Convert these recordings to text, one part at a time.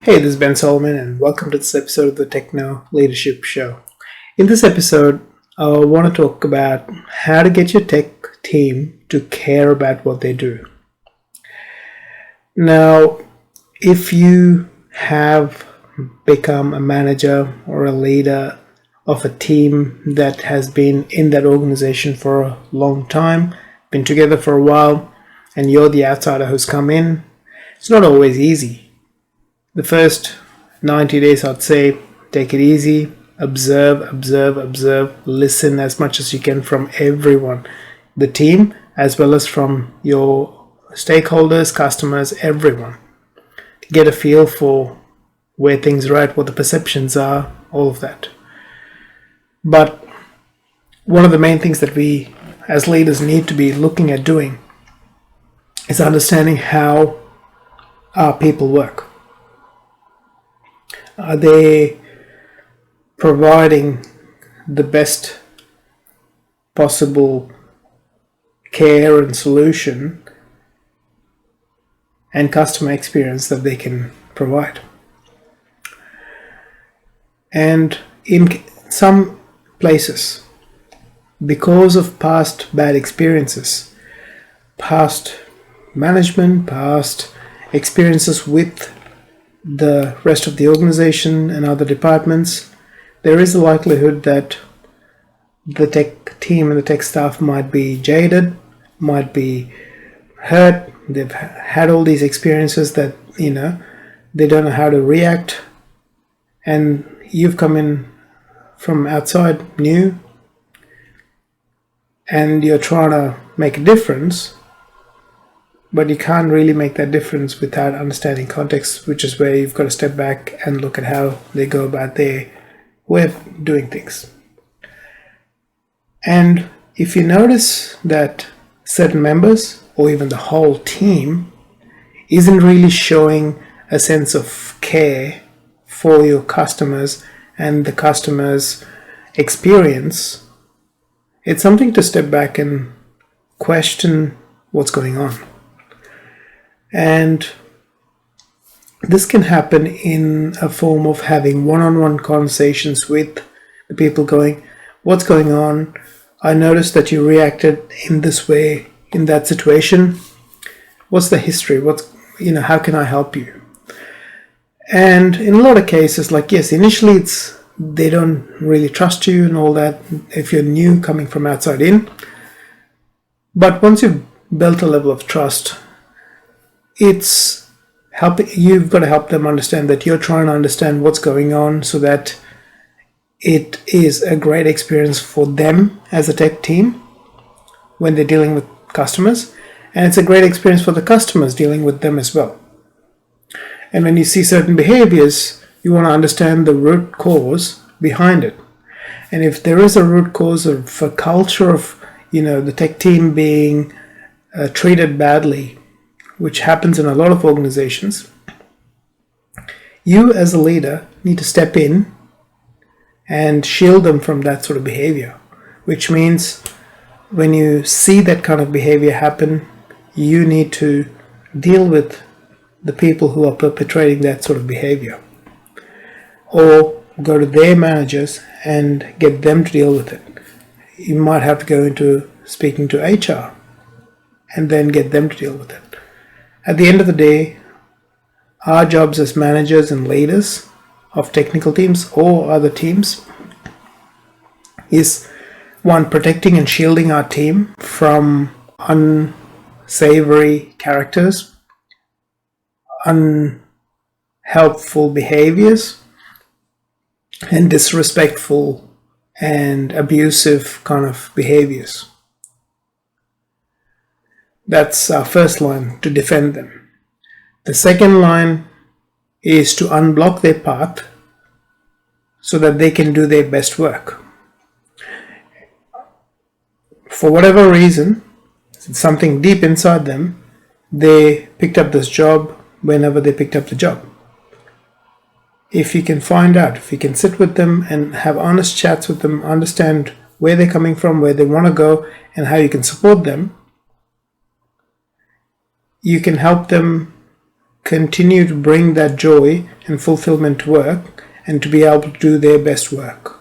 Hey, this is Ben Solomon, and welcome to this episode of the Techno Leadership Show. In this episode, I want to talk about how to get your tech team to care about what they do. Now, if you have become a manager or a leader of a team that has been in that organization for a long time, been together for a while, and you're the outsider who's come in, it's not always easy. The first 90 days, I'd say, take it easy, observe, listen as much as you can from everyone, the team, as well as from your stakeholders, customers, everyone, to get a feel for where things are at, what the perceptions are, all of that. But one of the main things that we as leaders need to be looking at doing is understanding how our people work. Are they providing the best possible care and solution and customer experience that they can provide? And in some places, because of past bad experiences, past management, past experiences with the rest of the organization and other departments, there is a likelihood that the tech team and the tech staff might be jaded, might be hurt. They've had all these experiences that, they don't know how to react. And you've come in from outside, new, and you're trying to make a difference. But you can't really make that difference without understanding context, which is where you've got to step back and look at how they go about their way of doing things. And if you notice that certain members, or even the whole team, isn't really showing a sense of care for your customers and the customer's experience, it's something to step back and question what's going on. And this can happen in a form of having one-on-one conversations with the people going, what's going on? I noticed that you reacted in this way in that situation. What's the history? How can I help you? And in a lot of cases, yes, initially they don't really trust you and all that if you're new coming from outside in. But once you've built a level of trust, you've got to help them understand that you're trying to understand what's going on so that it is a great experience for them as a tech team when they're dealing with customers, and it's a great experience for the customers dealing with them as well. And when you see certain behaviors, you want to understand the root cause behind it. And if there is a root cause of a culture of the tech team being treated badly, which happens in a lot of organizations, you as a leader need to step in and shield them from that sort of behavior, which means when you see that kind of behavior happen, you need to deal with the people who are perpetrating that sort of behavior, or go to their managers and get them to deal with it. You might have to go into speaking to HR and then get them to deal with it. At the end of the day, our jobs as managers and leaders of technical teams or other teams is, one, protecting and shielding our team from unsavory characters, unhelpful behaviors, and disrespectful and abusive kind of behaviors. That's our first line, to defend them. The second line is to unblock their path so that they can do their best work. For whatever reason, something deep inside them, they picked up this job whenever they picked up the job. If you can find out, if you can sit with them and have honest chats with them, understand where they're coming from, where they want to go, and how you can support them, you can help them continue to bring that joy and fulfillment to work and to be able to do their best work.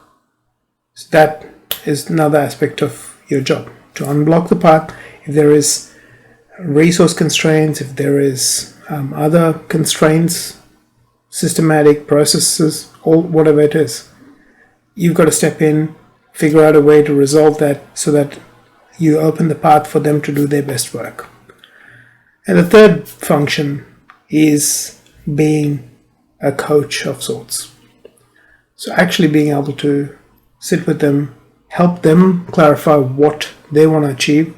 So that is another aspect of your job, to unblock the path. If there is resource constraints, if there is other constraints, systematic processes, or whatever it is, you've got to step in, figure out a way to resolve that so that you open the path for them to do their best work. And the third function is being a coach of sorts. So actually being able to sit with them, help them clarify what they want to achieve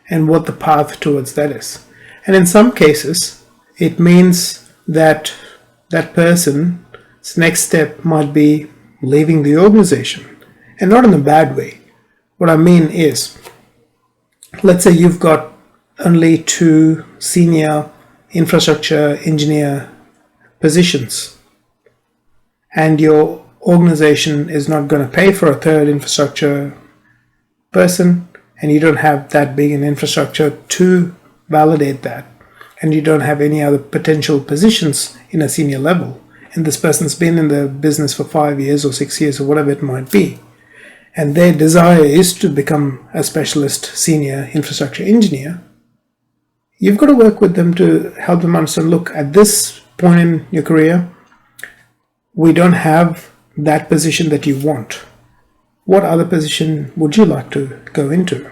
and what the path towards that is. And in some cases, it means that that person's next step might be leaving the organization, and not in a bad way. What I mean is, let's say you've got only 2 senior infrastructure engineer positions, and your organization is not going to pay for a third infrastructure person, and you don't have that big an infrastructure to validate that, and you don't have any other potential positions in a senior level, and this person's been in the business for 5 years or 6 years or whatever it might be, and their desire is to become a specialist senior infrastructure engineer, you've got to work with them to help them understand, look, at this point in your career, we don't have that position that you want. What other position would you like to go into?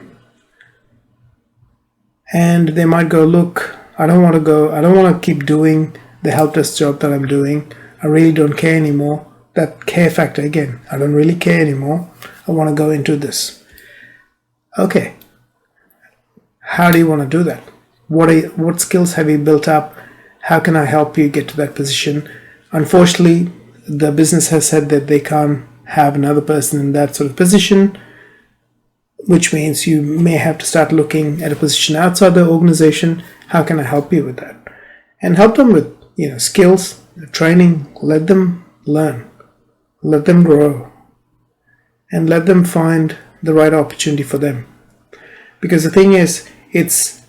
And they might go, look, I don't want to keep doing the help desk job that I'm doing. I really don't care anymore. That care factor again. I don't really care anymore. I want to go into this. Okay. How do you want to do that? What skills have you built up? How can I help you get to that position? Unfortunately, the business has said that they can't have another person in that sort of position, which means you may have to start looking at a position outside the organization. How can I help you with that? And help them with skills, training. Let them learn, let them grow, and let them find the right opportunity for them. Because the thing is, it's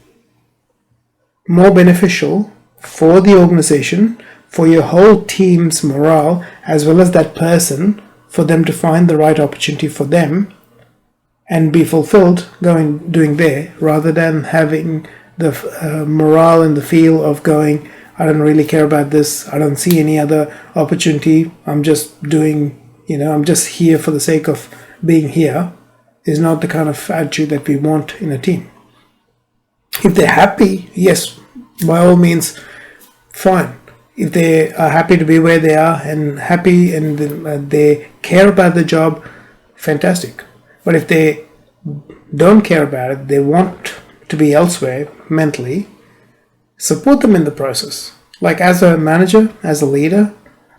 more beneficial for the organization, for your whole team's morale, as well as that person, for them to find the right opportunity for them and be fulfilled doing there, rather than having the morale and the feel of going, I don't really care about this, I don't see any other opportunity, I'm just doing, I'm just here for the sake of being here, is not the kind of attitude that we want in a team. If they're happy, yes, by all means, fine. If they are happy to be where they are and happy and they care about the job, fantastic. But if they don't care about it, they want to be elsewhere mentally, support them in the process. Like as a manager, as a leader,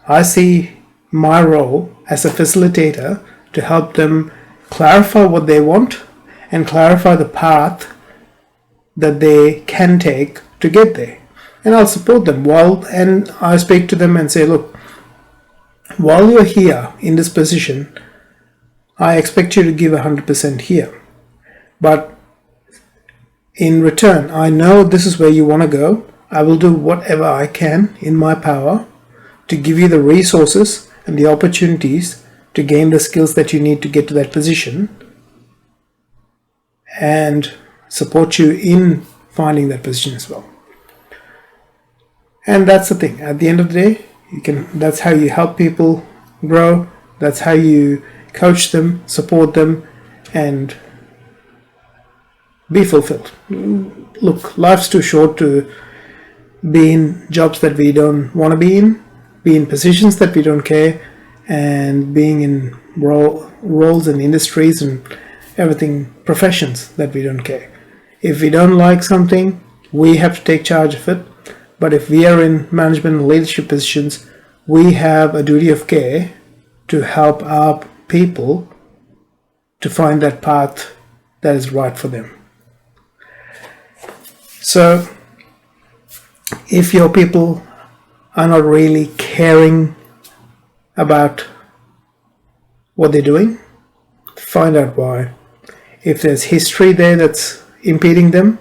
I see my role as a facilitator to help them clarify what they want and clarify the path that they can take to get there. And I'll support them and I speak to them and say, look, while you're here in this position, I expect you to give 100% here. But in return, I know this is where you want to go. I will do whatever I can in my power to give you the resources and the opportunities to gain the skills that you need to get to that position and support you in finding that position as well. And that's the thing. At the end of the day, that's how you help people grow. That's how you coach them, support them, and be fulfilled. Look, life's too short to be in jobs that we don't want to be in positions that we don't care, and being in roles and industries and everything, professions that we don't care. If we don't like something, we have to take charge of it. But if we are in management and leadership positions, we have a duty of care to help our people to find that path that is right for them. So, if your people are not really caring about what they're doing, find out why. If there's history there that's impeding them,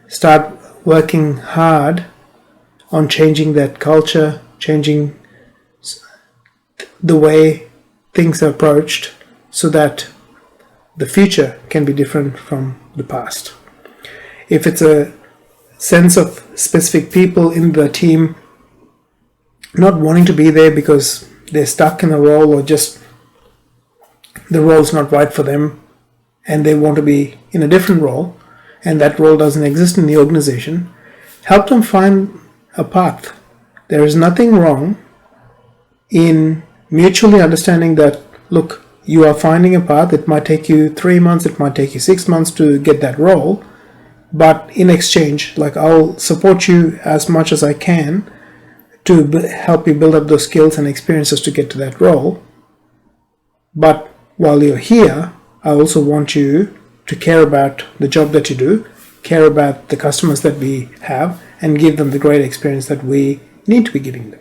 start working hard on changing that culture, changing the way things are approached so that the future can be different from the past. If it's a sense of specific people in the team not wanting to be there because they're stuck in a role, or just the role's not right for them and they want to be in a different role and that role doesn't exist in the organization, help them find a path. There is nothing wrong in mutually understanding that, look, you are finding a path. It might take you 3 months, it might take you 6 months to get that role, but in exchange, like, I'll support you as much as I can to help you build up those skills and experiences to get to that role. But while you're here, I also want you to care about the job that you do, care about the customers that we have, and give them the great experience that we need to be giving them.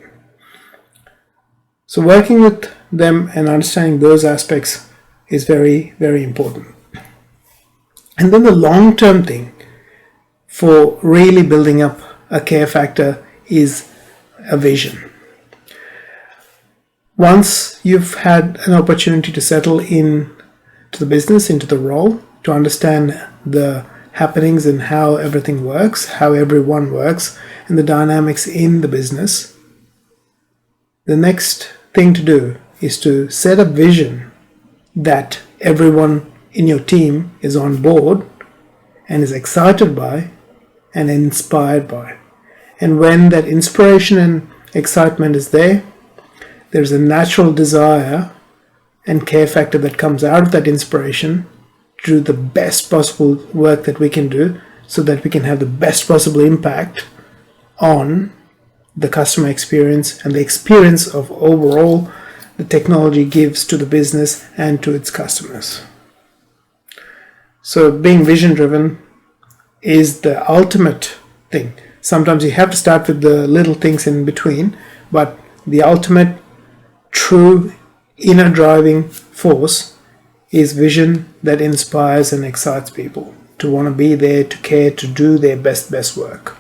So working with them and understanding those aspects is very, very important. And then the long-term thing for really building up a care factor is a vision. Once you've had an opportunity to settle in to the business, into the role, to understand the happenings and how everything works, how everyone works, and the dynamics in the business, the next thing to do is to set a vision that everyone in your team is on board and is excited by and inspired by. And when that inspiration and excitement is there, there's a natural desire and care factor that comes out of that inspiration to do the best possible work that we can do so that we can have the best possible impact on the customer experience and the experience of overall the technology gives to the business and to its customers. So being vision driven is the ultimate thing. Sometimes you have to start with the little things in between, but the ultimate true inner driving force is vision that inspires and excites people to want to be there, to care, to do their best work.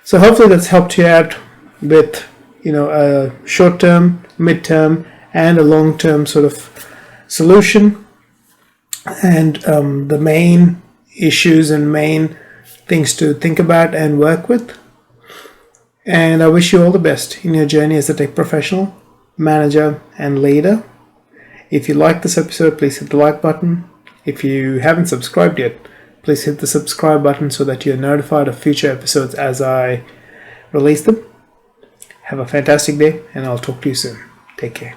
So hopefully that's helped you out with a short-term, mid-term, and a long-term sort of solution, and the main issues and main things to think about and work with. And I wish you all the best in your journey as a tech professional, manager, and leader. If you like this episode, please hit the like button. If you haven't subscribed yet, please hit the subscribe button so that you're notified of future episodes as I release them. Have a fantastic day, and I'll talk to you soon. Take care.